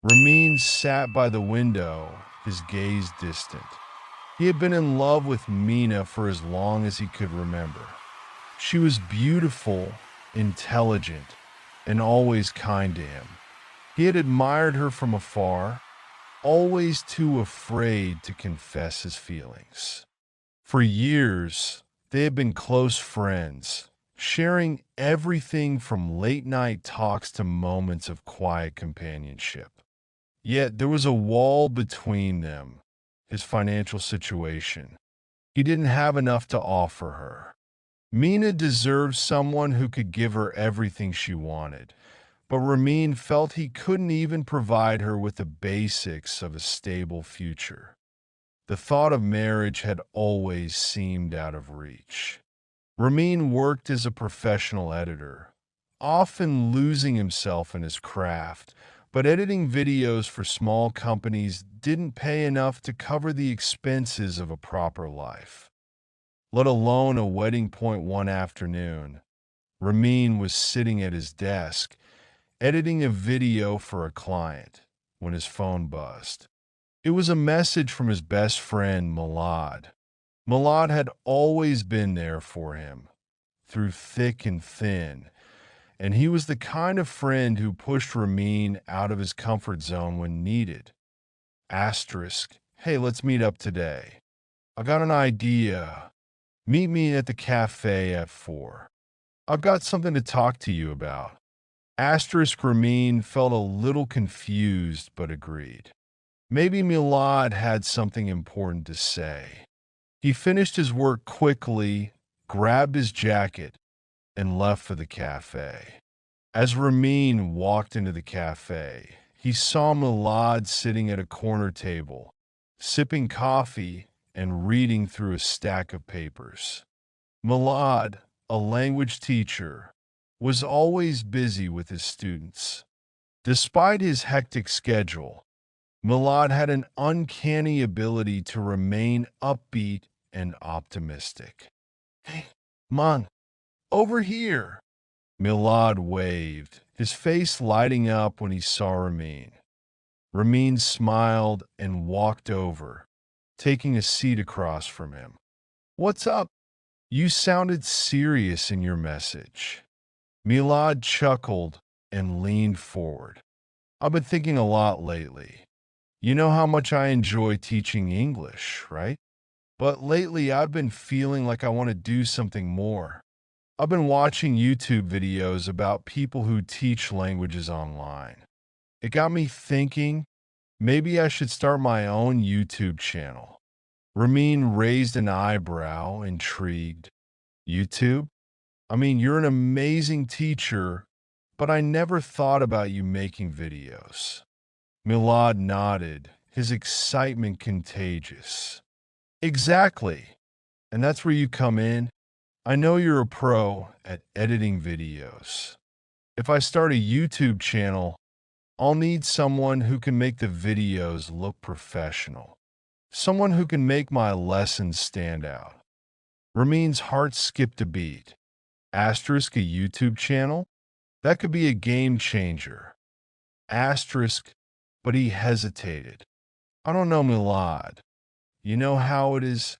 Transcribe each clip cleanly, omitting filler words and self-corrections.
Ramin sat by the window, his gaze distant. He had been in love with Mina for as long as he could remember. She was beautiful, intelligent, and always kind to him. He had admired her from afar, always too afraid to confess his feelings. For years, they had been close friends, sharing everything from late-night talks to moments of quiet companionship. Yet there was a wall between them, his financial situation. He didn't have enough to offer her. Mina deserved someone who could give her everything she wanted, but Ramin felt he couldn't even provide her with the basics of a stable future. The thought of marriage had always seemed out of reach. Ramin worked as a professional editor, often losing himself in his craft, but editing videos for small companies didn't pay enough to cover the expenses of a proper life. Let alone a wedding. One afternoon, Ramin was sitting at his desk, editing a video for a client, when his phone buzzed. It was a message from his best friend, Milad. Milad had always been there for him, through thick and thin, and he was the kind of friend who pushed Ramin out of his comfort zone when needed. Asterisk, hey, let's meet up today. I got an idea. Meet me at the cafe at 4. I've got something to talk to you about. Asterisk Ramin felt a little confused but agreed. Maybe Milad had something important to say. He finished his work quickly, grabbed his jacket, and left for the cafe. As Ramin walked into the cafe, he saw Milad sitting at a corner table, sipping coffee and reading through a stack of papers. Milad, a language teacher, was always busy with his students. Despite his hectic schedule, Milad had an uncanny ability to remain upbeat and optimistic. Hey, man, over here. Milad waved, his face lighting up when he saw Ramin. Ramin smiled and walked over, taking a seat across from him. What's up? You sounded serious in your message. Milad chuckled and leaned forward. I've been thinking a lot lately. You know how much I enjoy teaching English, right? But lately I've been feeling like I want to do something more. I've been watching YouTube videos about people who teach languages online. It got me thinking, maybe I should start my own YouTube channel. Ramin raised an eyebrow, intrigued. YouTube? I mean, you're an amazing teacher, but I never thought about you making videos. Milad nodded, his excitement contagious. Exactly. And that's where you come in. I know you're a pro at editing videos. If I start a YouTube channel, I'll need someone who can make the videos look professional. Someone who can make my lessons stand out. Ramin's heart skipped a beat. Asterisk a YouTube channel? That could be a game changer. Asterisk, but he hesitated. I don't know, Milad. You know how it is?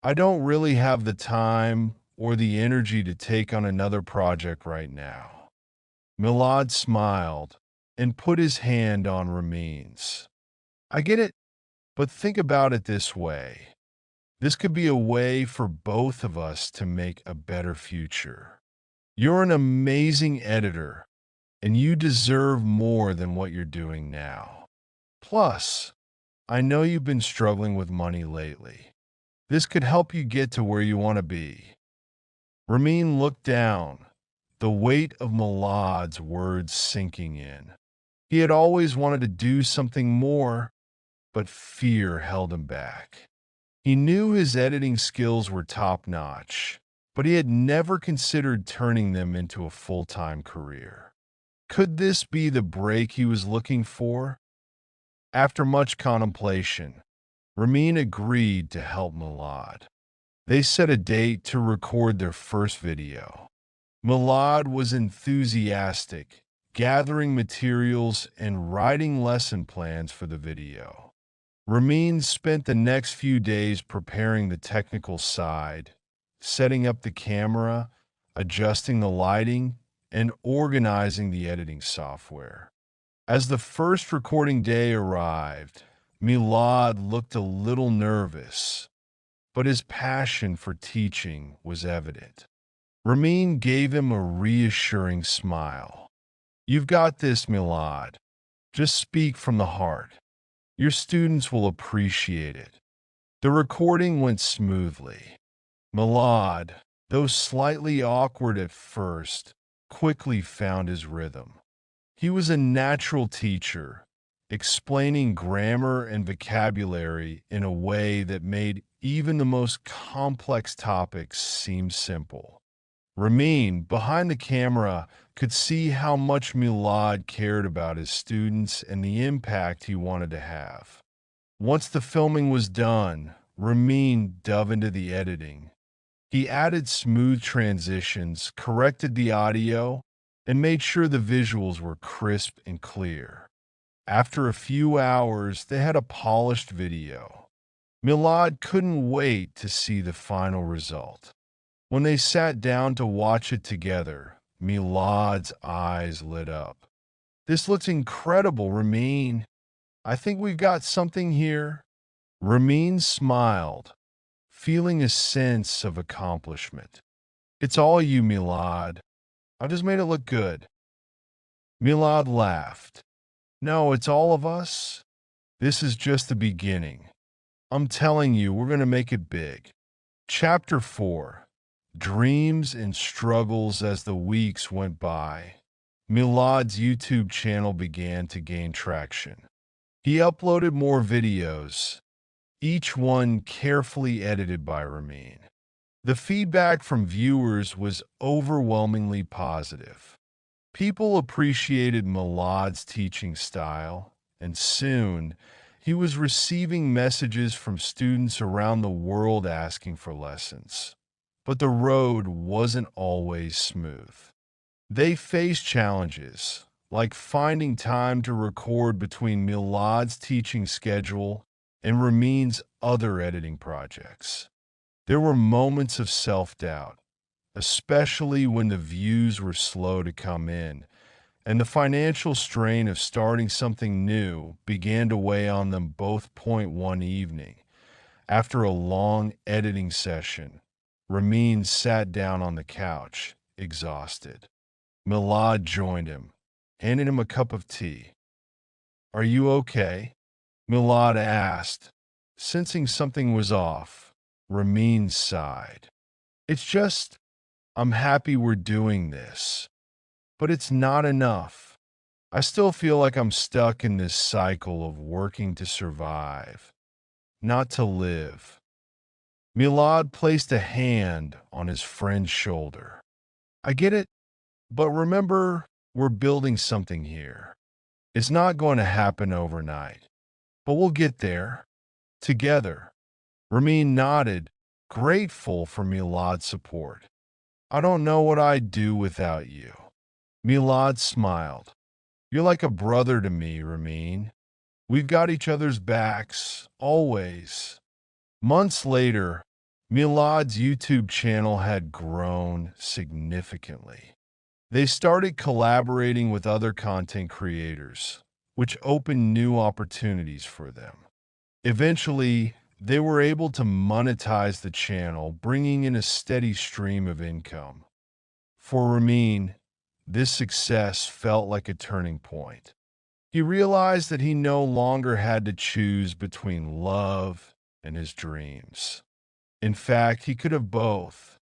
I don't really have the time or the energy to take on another project right now. Milad smiled and put his hand on Ramin's. I get it, but think about it this way. This could be a way for both of us to make a better future. You're an amazing editor, and you deserve more than what you're doing now. Plus, I know you've been struggling with money lately. This could help you get to where you want to be. Ramin looked down, the weight of Milad's words sinking in. He had always wanted to do something more, but fear held him back. He knew his editing skills were top-notch, but he had never considered turning them into a full-time career. Could this be the break he was looking for? After much contemplation, Ramin agreed to help Milad. They set a date to record their first video. Milad was enthusiastic, gathering materials, and writing lesson plans for the video. Ramin spent the next few days preparing the technical side, setting up the camera, adjusting the lighting, and organizing the editing software. As the first recording day arrived, Milad looked a little nervous, but his passion for teaching was evident. Ramin gave him a reassuring smile. "You've got this, Milad. Just speak from the heart. Your students will appreciate it." The recording went smoothly. Milad, though slightly awkward at first, quickly found his rhythm. He was a natural teacher, explaining grammar and vocabulary in a way that made even the most complex topics seem simple. Ramin, behind the camera, could see how much Milad cared about his students and the impact he wanted to have. Once the filming was done, Ramin dove into the editing. He added smooth transitions, corrected the audio, and made sure the visuals were crisp and clear. After a few hours, they had a polished video. Milad couldn't wait to see the final result. When they sat down to watch it together, Milad's eyes lit up. "This looks incredible, Ramin. I think we've got something here." Ramin smiled, feeling a sense of accomplishment. "It's all you, Milad. I just made it look good." Milad laughed. "No, it's all of us. This is just the beginning. I'm telling you, we're going to make it big." Chapter 4: Dreams and Struggles. As the weeks went by, Milad's YouTube channel began to gain traction. He uploaded more videos, each one carefully edited by Ramin. The feedback from viewers was overwhelmingly positive. People appreciated Milad's teaching style, and soon he was receiving messages from students around the world asking for lessons. But the road wasn't always smooth. They faced challenges, like finding time to record between Milad's teaching schedule and Ramin's other editing projects. There were moments of self-doubt, especially when the views were slow to come in, and the financial strain of starting something new began to weigh on them both. One evening, after a long editing session, Ramin sat down on the couch, exhausted. Milad joined him, handed him a cup of tea. "Are you okay?" Milad asked. Sensing something was off, Ramin sighed. "It's just, I'm happy we're doing this, but it's not enough. I still feel like I'm stuck in this cycle of working to survive, not to live." Milad placed a hand on his friend's shoulder. "I get it, but remember, we're building something here. It's not going to happen overnight, but we'll get there, together." Ramin nodded, grateful for Milad's support. "I don't know what I'd do without you." Milad smiled. "You're like a brother to me, Ramin. We've got each other's backs, always." Months later, Milad's YouTube channel had grown significantly. They started collaborating with other content creators, which opened new opportunities for them. Eventually, they were able to monetize the channel, bringing in a steady stream of income. For Ramin, this success felt like a turning point. He realized that he no longer had to choose between love and his dreams. In fact, he could have both.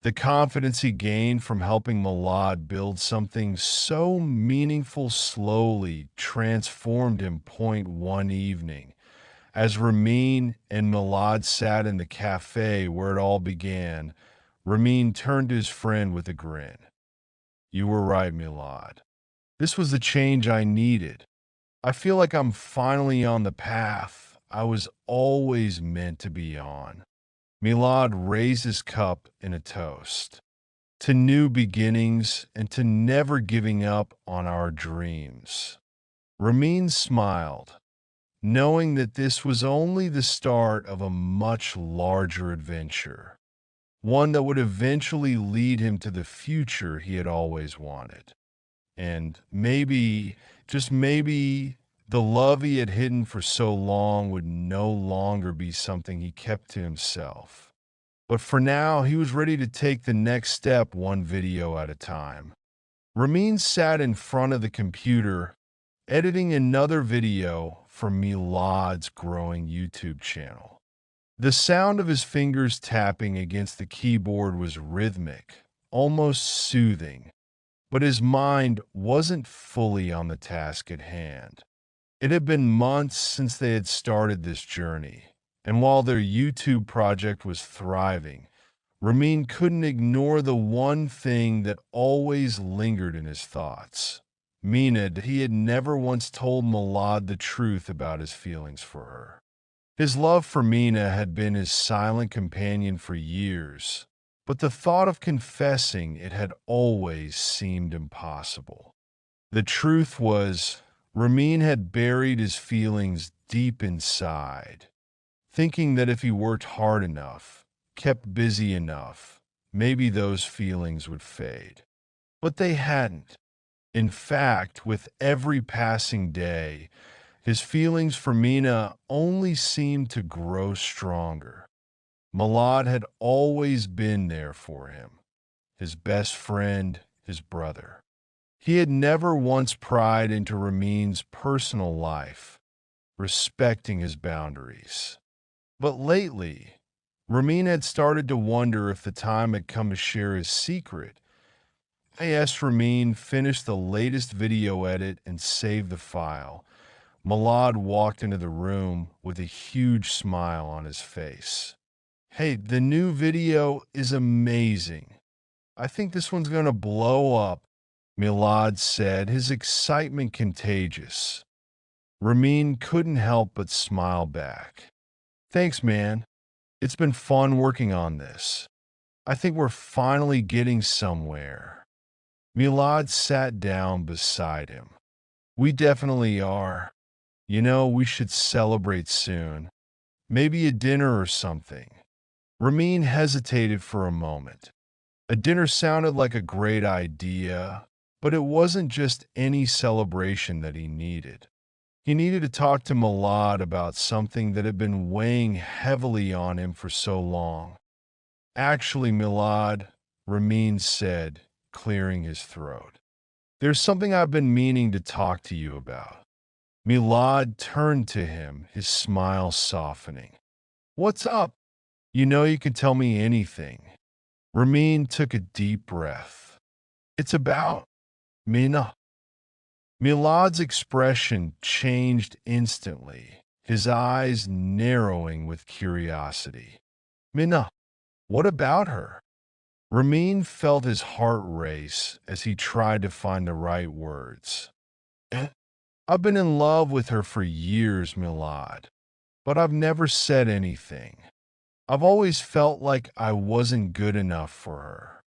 The confidence he gained from helping Milad build something so meaningful slowly transformed him. One evening, as Ramin and Milad sat in the cafe where it all began, Ramin turned to his friend with a grin. "You were right, Milad. This was the change I needed. I feel like I'm finally on the path I was always meant to be on." Milad raised his cup in a toast. to new beginnings, and to never giving up on our dreams. Ramin smiled, knowing that this was only the start of a much larger adventure, one that would eventually lead him to the future he had always wanted. And maybe, just maybe, the love he had hidden for so long would no longer be something he kept to himself. But for now, he was ready to take the next step one video at a time. Ramin sat in front of the computer, editing another video for Milad's growing YouTube channel. The sound of his fingers tapping against the keyboard was rhythmic, almost soothing, but his mind wasn't fully on the task at hand. It had been months since they had started this journey, and while their YouTube project was thriving, Ramin couldn't ignore the one thing that always lingered in his thoughts. Milad, he had never once told Milad the truth about his feelings for her. His love for Mina had been his silent companion for years, but the thought of confessing it had always seemed impossible. The truth was, Ramin had buried his feelings deep inside, thinking that if he worked hard enough, kept busy enough, maybe those feelings would fade. But they hadn't. In fact, with every passing day, his feelings for Mina only seemed to grow stronger. Milad had always been there for him, his best friend, his brother. He had never once pried into Ramin's personal life, respecting his boundaries. But lately, Ramin had started to wonder if the time had come to share his secret. As Ramin finished the latest video edit and saved the file, Milad walked into the room with a huge smile on his face. "Hey, the new video is amazing. I think this one's going to blow up," Milad said, his excitement contagious. Ramin couldn't help but smile back. "Thanks, man. It's been fun working on this. I think we're finally getting somewhere." Milad sat down beside him. "We definitely are. You know, we should celebrate soon. Maybe a dinner or something." Ramin hesitated for a moment. A dinner sounded like a great idea, but it wasn't just any celebration that he needed. He needed to talk to Milad about something that had been weighing heavily on him for so long. "Actually, Milad," Ramin said, clearing his throat, "there's something I've been meaning to talk to you about." Milad turned to him, his smile softening. "What's up? You know you can tell me anything." Ramin took a deep breath. "It's about Mina." Milad's expression changed instantly, his eyes narrowing with curiosity. "Mina, what about her?" Ramin felt his heart race as he tried to find the right words. "I've been in love with her for years, Milad, but I've never said anything. I've always felt like I wasn't good enough for her.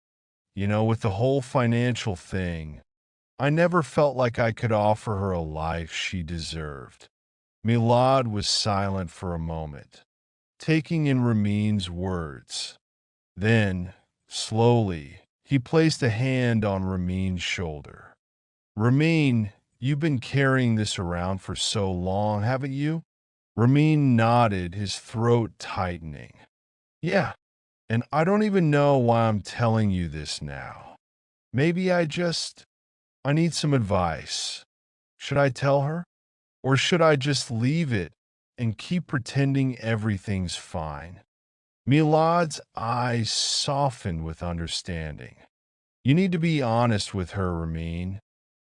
You know, with the whole financial thing, I never felt like I could offer her a life she deserved." Milad was silent for a moment, taking in Ramin's words. Then, slowly, he placed a hand on Ramin's shoulder. "Ramin, you've been carrying this around for so long, haven't you?" Ramin nodded, his throat tightening. "Yeah, and I don't even know why I'm telling you this now. Maybe I need some advice. Should I tell her? Or should I just leave it and keep pretending everything's fine?" Milad's eyes softened with understanding. "You need to be honest with her, Ramin.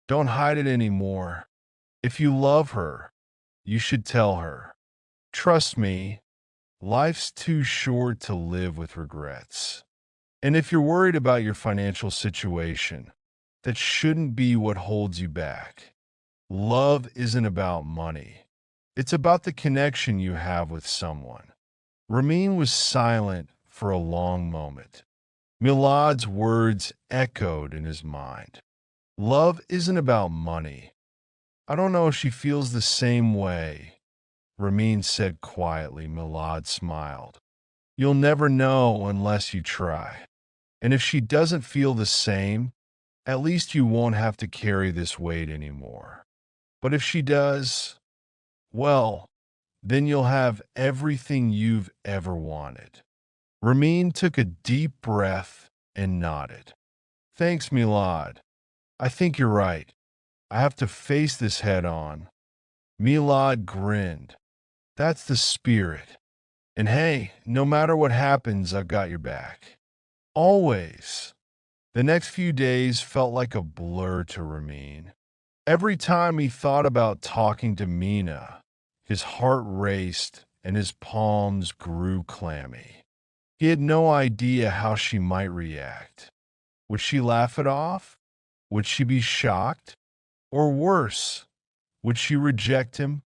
Don't hide it anymore. If you love her, you should tell her. Trust me, life's too short to live with regrets. And if you're worried about your financial situation, that shouldn't be what holds you back. Love isn't about money. It's about the connection you have with someone." Ramin was silent for a long moment. Milad's words echoed in his mind. Love isn't about money. I don't know if she feels the same way, Ramin said quietly. Milad smiled. You'll never know unless you try. And if she doesn't feel the same, at least you won't have to carry this weight anymore. But if she does, well, then you'll have everything you've ever wanted. Ramin took a deep breath and nodded. Thanks, Milad. I think you're right. I have to face this head on. Milad grinned. That's the spirit. And hey, no matter what happens, I've got your back. Always. The next few days felt like a blur to Ramin. Every time he thought about talking to Mina, his heart raced and his palms grew clammy. He had no idea how she might react. Would she laugh it off? Would she be shocked? Or worse, would she reject him?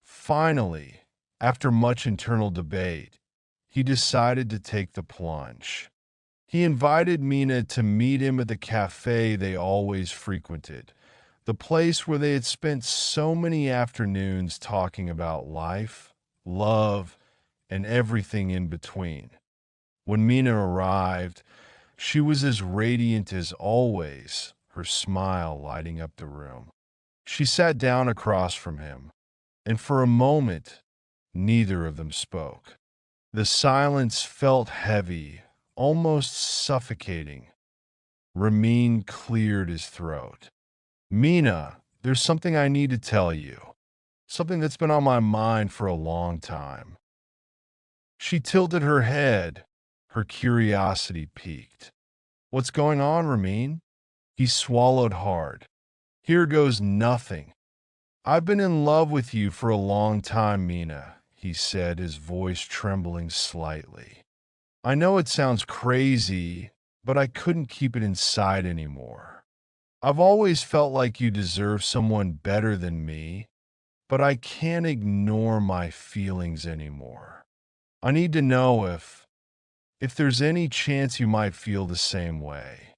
Finally, after much internal debate, he decided to take the plunge. He invited Mina to meet him at the cafe they always frequented, the place where they had spent so many afternoons talking about life, love, and everything in between. When Mina arrived, she was as radiant as always, her smile lighting up the room. She sat down across from him, and for a moment, neither of them spoke. The silence felt heavy, almost suffocating. Ramin cleared his throat. Mina, there's something I need to tell you. Something that's been on my mind for a long time. She tilted her head. Her curiosity piqued. What's going on, Ramin? He swallowed hard. Here goes nothing. I've been in love with you for a long time, Mina, he said, his voice trembling slightly. I know it sounds crazy, but I couldn't keep it inside anymore. I've always felt like you deserve someone better than me, but I can't ignore my feelings anymore. I need to know if there's any chance you might feel the same way.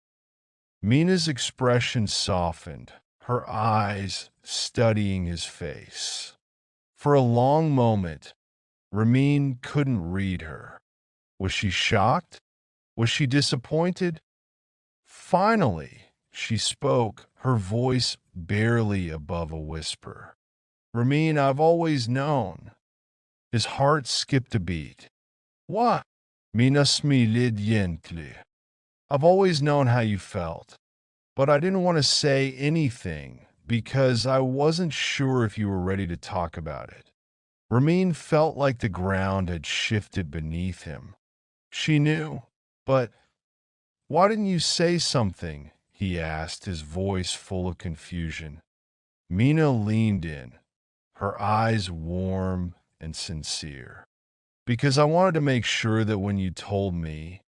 Mina's expression softened, her eyes studying his face. For a long moment, Ramin couldn't read her. Was she shocked? Was she disappointed? Finally, she spoke, her voice barely above a whisper. Ramin, I've always known. His heart skipped a beat. What? Mina smiled gently. I've always known how you felt, but I didn't want to say anything because I wasn't sure if you were ready to talk about it. Ramin felt like the ground had shifted beneath him. She knew, but why didn't you say something? He asked, his voice full of confusion. Mina leaned in, her eyes warm and sincere. Because I wanted to make sure that when you told me,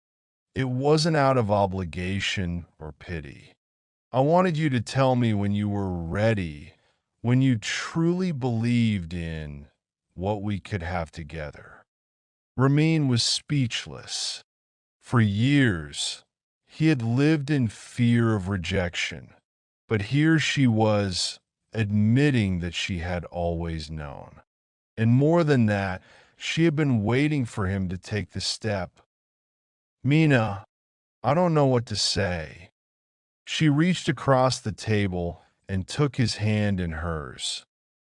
it wasn't out of obligation or pity. I wanted you to tell me when you were ready, when you truly believed in what we could have together. Ramin was speechless. For years, he had lived in fear of rejection, but here she was admitting that she had always known. And more than that, she had been waiting for him to take the step. Mina, I don't know what to say. She reached across the table and took his hand in hers,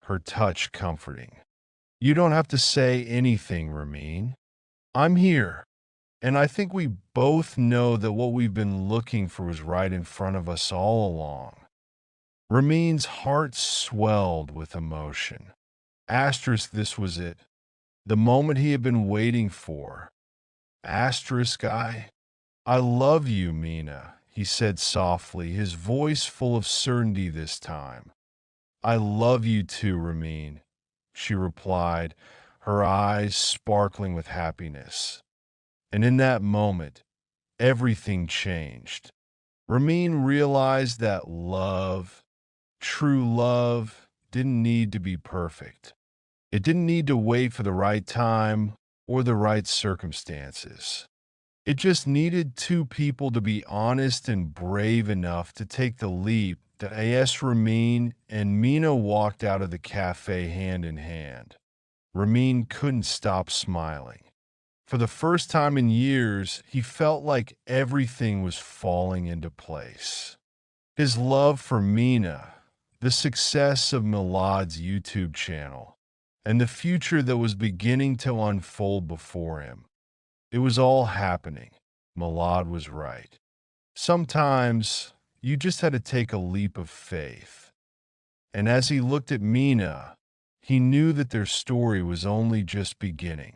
her touch comforting. You don't have to say anything, Ramin. I'm here, and I think we both know that what we've been looking for was right in front of us all along. Ramin's heart swelled with emotion. Asterisk, this was it. The moment he had been waiting for. Asterisk, I love you, Mina, he said softly, his voice full of certainty this time. I love you too, Ramin, she replied, her eyes sparkling with happiness. And in that moment, everything changed. Ramin realized that love, true love, didn't need to be perfect. It didn't need to wait for the right time or the right circumstances. It just needed two people to be honest and brave enough to take the leap that A.S. Ramin and Mina walked out of the cafe hand in hand. Ramin couldn't stop smiling. For the first time in years, he felt like everything was falling into place. His love for Mina, the success of Milad's YouTube channel, and the future that was beginning to unfold before him. It was all happening. Milad was right. Sometimes you just had to take a leap of faith. And as he looked at Mina, he knew that their story was only just beginning.